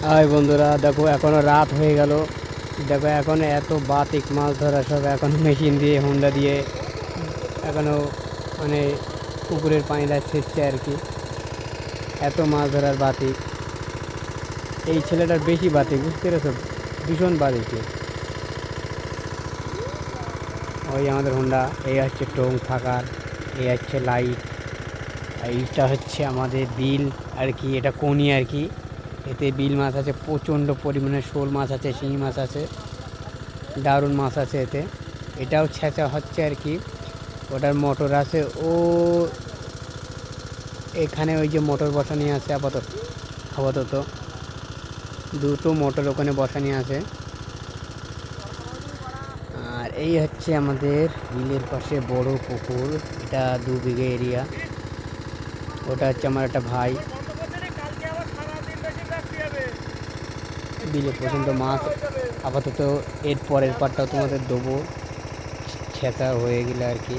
High বন্ধুরা, দেখো এখনো রাত হয়ে গেল। দেখো এখন এত বাতিক মাছ ধরা সব এখন মেশিন দিয়ে হোন্ডা দিয়ে এখনো মানে পুকুরের পানিটা সেচছে আর কি। এত মাছ ধরার বাতিক, এই ছেলেটার বেশি বাতিক, বুঝতে পেরেছো? ভীষণ বাতিক। ওই আমাদের হোন্ডা, এই হচ্ছে টোং থাকার, এই হচ্ছে লাইট, এইটা হচ্ছে আমাদের বিল আর কি, এটা কোনি আর কি। এতে বিল মাছ আছে, প্রচণ্ড পরিমাণে শোল মাছ আছে, শিঙি মাছ আছে, দারুণ মাছ আছে এতে। এটাও ছেঁচা হচ্ছে আর কি। ওটার মোটর আছে ও এখানে, ওই যে মোটর বসানি আছে আপাতত আপাতত দুটো মোটর ওখানে বসানি আছে। আর এই হচ্ছে আমাদের বিলের পাশে বড় পুকুর, এটা 2 বিঘে এরিয়া। ওটা হচ্ছে আমার একটা ভাই। বিলে পর্যন্ত মাছ আপাতত, এর পরের পাটটাও তোমাদের দেবো ছেঁচা হয়ে গেলে আর কি।